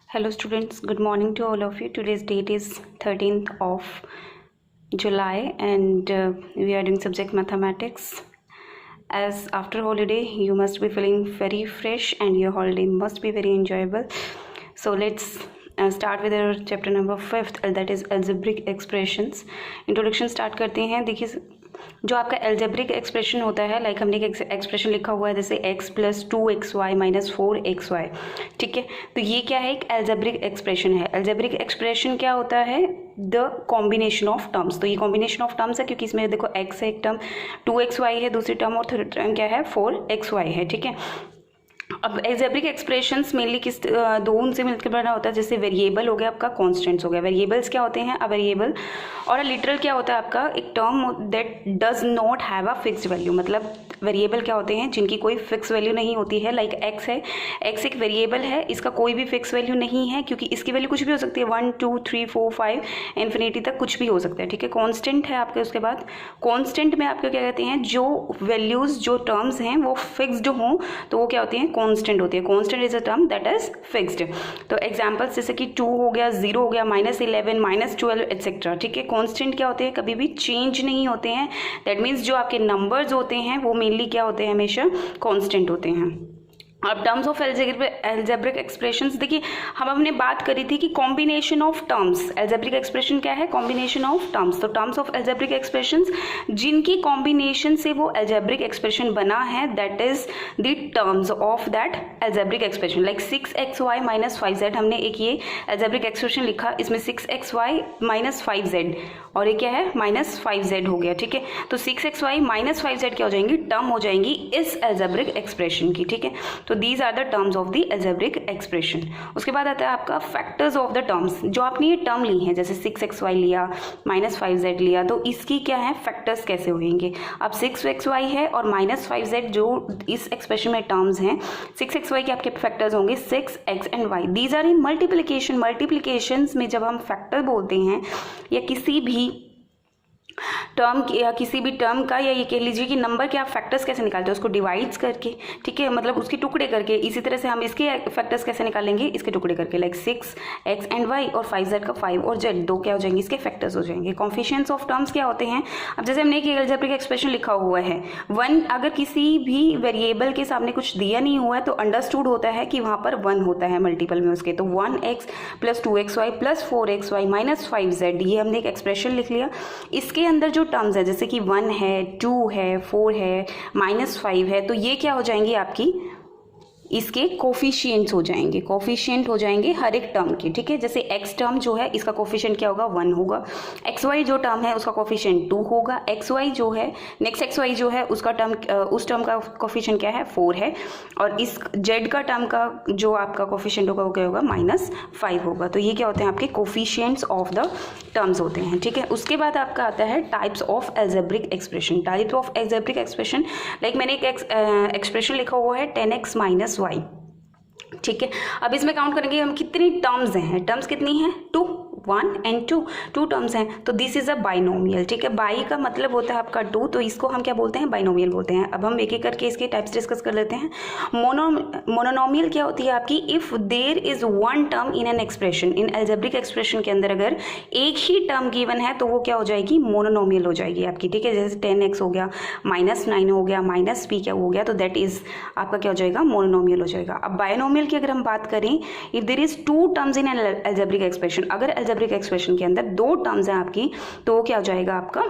Hello students, good morning to all of you. Today's date is 13th of July and we are doing subject mathematics. As after holiday you must be feeling very fresh and your holiday must be very enjoyable. So let's start with our chapter number 5th, that is algebraic expressions. Introduction start करते हैं. देखिए जो आपका algebraic expression होता है, like हमने एक expression लिखा हुआ है जैसे x plus 2xy minus 4xy. ठीक है, तो ये क्या है, एक एल्जेब्रिक एक्सप्रेशन है. एल्जेब्रिक एक्सप्रेशन क्या होता है, द कॉम्बिनेशन ऑफ टर्म्स. तो ये कॉम्बिनेशन ऑफ टर्म्स है क्योंकि इसमें देखो x है एक टर्म, 2xy है दूसरी टर्म और थर्ड टर्म क्या है 4xy है. ठीक है, अब एल्जेब्रिक एक्सप्रेशंस मेनली किस दो उनसे मिलकर बना होता है. जैसे वेरिएबल हो गया आपका, कॉन्स्टेंट्स हो गया. वेरिएबल्स क्या होते हैं, अ वेरिएबल, और अ लिटरल क्या होता है आपका, एक term that does not have a fixed value. मतलब वेरिएबल क्या होते हैं जिनकी कोई फिक्स वैल्यू नहीं होती है. लाइक एक्स है, एक्स एक वेरिएबल है, इसका कोई भी फिक्स वैल्यू नहीं है क्योंकि इसकी वैल्यू कुछ भी हो सकती है, 1 2 3 4 5 इन्फिनिटी तक कुछ भी हो सकता है. ठीक है, कॉन्स्टेंट है आपके. उसके बाद कॉन्स्टेंट में आपके क्या कहते हैं, जो वैल्यूज जो टर्म्स हैं वो फिक्स्ड हों तो वो क्या होती हैं, कॉन्स्टेंट होती है. Constant is a term that is fixed. तो एग्जांपल्स जैसे कि 2 हो गया, 0 हो गया, -11 -12 एटसेट्रा. ठीक है, कॉन्स्टेंट क्या होते हैं, कभी भी चेंज नहीं होते हैं. दैट मीन्स जो आपके नंबर्स होते हैं वो मेनली क्या होते हैं, हमेशा कॉन्स्टेंट होते हैं. अब टर्म्स ऑफ एल्जेब्रिक एक्सप्रेशंस, देखिए हम हमने बात करी थी कि combination of terms. Algebraic expression क्या है, कॉम्बिनेशन ऑफ टर्म्स. तो टर्म्स ऑफ एल्जेब्रिक एक्सप्रेशंस जिनकी कॉम्बिनेशन से वो एल्जेब्रिक एक्सप्रेशन बना है, that is the terms of that algebraic expression. Like 6xy minus 5z, हमने एक ये एल्जेब्रिक एक्सप्रेशन लिखा, इसमें 6xy माइनस 5z और ये क्या है माइनस 5z हो गया. ठीक है, तो 6xy माइनस 5z क्या हो जाएंगी, टर्म हो जाएंगी इस एल्जेब्रिक एक्सप्रेशन की. ठीक है, तो these are the terms of the algebraic expression. उसके बाद आता है आपका फैक्टर्स ऑफ द टर्म्स. जो आपने ये टर्म ली है जैसे 6xy लिया, माइनस 5z लिया, तो इसकी क्या है फैक्टर्स कैसे होंगे. अब 6xy है और माइनस 5z जो इस एक्सप्रेशन में टर्म्स हैं, 6xy के आपके फैक्टर्स होंगे 6x and y. These are in multiplication. Multiplications में जब हम फैक्टर बोलते हैं या किसी भी टर्म या किसी भी टर्म का, या ये कह लीजिए कि नंबर के आप फैक्टर्स कैसे निकालते हैं, उसको डिवाइड्स करके. ठीक है, मतलब उसके टुकड़े करके. इसी तरह से हम इसके फैक्टर्स कैसे निकालेंगे, इसके टुकड़े करके. लाइक 6x एंड y और 5z का 5 और z दो क्या हो जाएंगे, इसके फैक्टर्स हो जाएंगे. कॉफिशिएंट्स ऑफ टर्म्स क्या होते हैं, अब जैसे हमने एक एल्जेब्रिक एक्सप्रेशन लिखा हुआ है, 1 अगर किसी भी वेरिएबल के सामने कुछ दिया नहीं हुआ है तो अंडरस्टूड होता है कि वहाँ पर 1 होता है मल्टीपल में उसके. तो 1x plus 2xy plus 4xy minus 5z, ये हमने एक एक्सप्रेशन लिख लिया. इसके अंदर जो टर्म्स है जैसे कि 1 है, 2 है, 4 है, माइनस 5 है, तो ये क्या हो जाएंगी आपकी, इसके कोफिशिएंट्स हो जाएंगे. कोफिशिएंट हो जाएंगे हर एक टर्म के. ठीक है, जैसे x टर्म जो है इसका कोफिशिएंट क्या होगा, 1 होगा. xy जो टर्म है उसका कोफिशिएंट 2 होगा. xy जो है नेक्स्ट xy जो है उसका टर्म, उस टर्म का कोफिशिएंट क्या है 4 है. और इस z का टर्म का जो आपका कोफिशिएंट होगा वो क्या होगा, -5 होगा. तो ये क्या होते हैं आपके कोफिशिएंट्स ऑफ द टर्म्स होते हैं. ठीक है, उसके बाद आपका आता है types of algebraic expression. Types of algebraic expression, like मैंने एक एक्सप्रेशन लिखा हुआ है 10x माइनस y. ठीक है, अब इसमें काउंट करेंगे हम कितनी टर्म्स हैं. टर्म्स कितनी हैं, 2, 1 एंड 2 टर्म्स हैं. तो दिस इज अ बाइनोमियल. ठीक है, बाई का मतलब होता है आपका 2, तो इसको हम क्या बोलते हैं, बाइनोमियल बोलते हैं. अब हम एक एक करके इसके टाइप्स डिस्कस कर लेते हैं. मोनोनोमियल क्या होती है आपकी, if there is one term in an expression. इन एल्जेब्रिक एक्सप्रेशन के अंदर अगर एक ही टर्म गिवन है तो वो क्या हो जाएगी, मोनोनोमियल हो जाएगी आपकी. ठीक है, जैसे 10x हो गया, -9 हो गया, -p क्या हो गया, तो दैट इज आपका क्या हो जाएगा, मोनोनोमियल हो जाएगा. अब बाइनोमियल की अगर हम बात करें, if there is 2 terms in an algebraic expression, अगर एल्जेब्रिक एक्सप्रेशन के अंदर 2 टर्म्स हैं आपकी, तो वो क्या हो जाएगा आपका,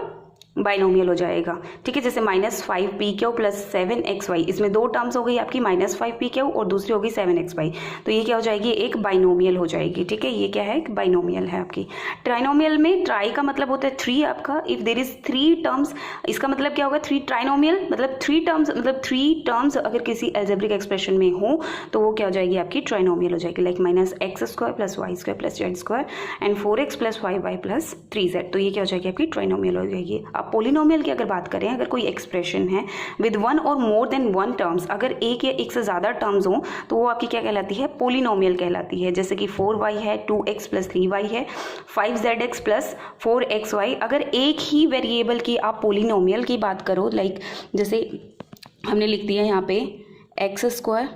बाइनोमियल हो जाएगा. ठीक है, जैसे -5pq प्लस 7xy, इसमें 2 टर्म्स हो गई आपकी, -5pq और दूसरी होगी 7xy. तो ये क्या हो जाएगी, एक बाइनोमियल हो जाएगी. ठीक है, ये क्या है, एक बाइनोमियल है आपकी. ट्राइनोमियल में ट्राई का मतलब होता है 3 आपका. इफ देयर इज 3 टर्म्स, इसका मतलब क्या होगा, 3 ट्राइनोमियल मतलब 3 टर्म्स, मतलब 3 टर्म्स अगर किसी एल्जेब्रिक एक्सप्रेशन में हो तो वो क्या हो जाएगी आपकी, ट्राइनोमियल हो जाएगी. Like -x² plus y² plus z² and 4x plus 5y plus 3z. तो ये क्या हो जाएगी आपकी, ट्राइनोमियल हो जाएगी. पोलिनोमियल की अगर बात करें, अगर कोई एक्सप्रेशन है विद 1 और मोर देन 1 टर्म्स, अगर एक या एक से ज़्यादा टर्म्स हो तो वो आपकी क्या कहलाती है, पोलिनोमियल कहलाती है. जैसे कि 4y है, 2x प्लस 3y है, 5zx प्लस 4xy. अगर एक ही वेरिएबल की आप पोलिनोमियल की बात करो, लाइक जैसे हमने लिख दिया यहाँ पे x²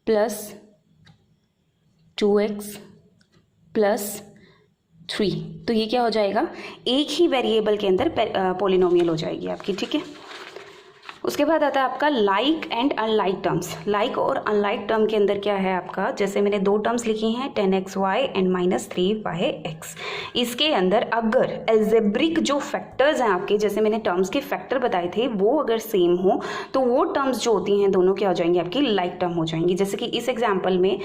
प्लस 2x प्लस 3। तो ये क्या हो जाएगा, एक ही वेरिएबल के अंदर पॉलिनोमियल हो जाएगी आपकी, ठीक है। उसके बाद आता है आपका like and unlike terms. Like और अनलाइक टर्म के अंदर क्या है आपका, जैसे मैंने दो टर्म्स लिखी हैं 10xy एंड -3yx। इसके अंदर अगर एल्जेब्रिक जो फैक्टर्स हैं आपके, जैसे मैंने टर्म्स के फैक्टर बताए थे, वो अगर सेम हो तो वो टर्म्स जो होती हैं दोनों क्या हो जाएंगी आपकी, लाइक टर्म हो जाएंगी। जैसे कि इस एग्जाम्पल में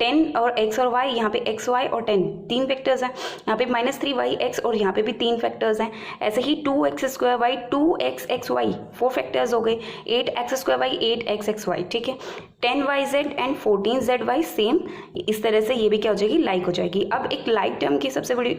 10 और x और y, यहाँ पे x y और 10 तीन फैक्टर्स हैं, यहाँ पे -3yx और यहाँ पे भी तीन फैक्टर्स हैं। ऐसे ही 2x² 2xxy 4 फैक्टर्स हो गए, 8x² 8xxy, ठीक है। 10yz एंड 14zy सेम, इस तरह से ये भी क्या हो जाएगी, लाइक हो जाएगी। अब एक लाइक टर्म की सबसे बड़ी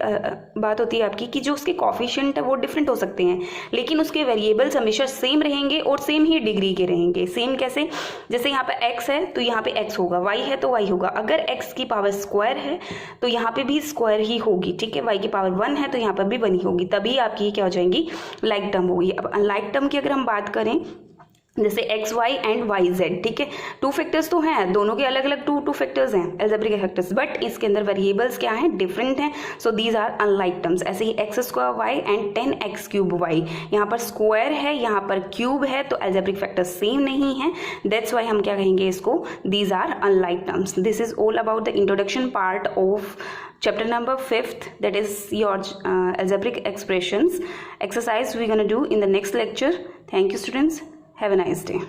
बात होती है आपकी कि जो उसके कॉफिशिएंट है वो डिफरेंट हो सकते हैं, लेकिन उसके वेरिएबल्स हमेशा सेम रहेंगे और सेम ही डिग्री के रहेंगे। सेम कैसे, जैसे यहाँ पे x है तो यहाँ पे x होगा, y है तो y होगा। अगर x की पावर स्क्वायर है तो यहाँ पे भी स्क्वायर ही होगी, ठीक है। y की पावर 1 है तो यहाँ पर भी 1 ही होगी, तभी आपकी क्या हो जाएगी, लाइक टर्म होगी। अब अनलाइक टर्म की अगर हम बात करें, जैसे x y and y z, ठीक है, टू फैक्टर्स तो हैं, दोनों के अलग अलग टू फैक्टर्स हैं एल्जेब्रिक फैक्टर्स, बट इसके अंदर वेरिएबल्स क्या हैं, डिफरेंट हैं, so these are unlike terms. ऐसे ही x² y and 10x³ y, यहाँ पर स्क्वायर है, यहाँ पर क्यूब है, तो एल्जेब्रिक फैक्टर्स सेम नहीं है, दैट्स वाई हम क्या कहेंगे इसको, these are unlike terms. This is all about the introduction part of chapter number 5th, that is your algebraic expressions exercise we're going to do in the next lecture. Thank you students, have a nice day.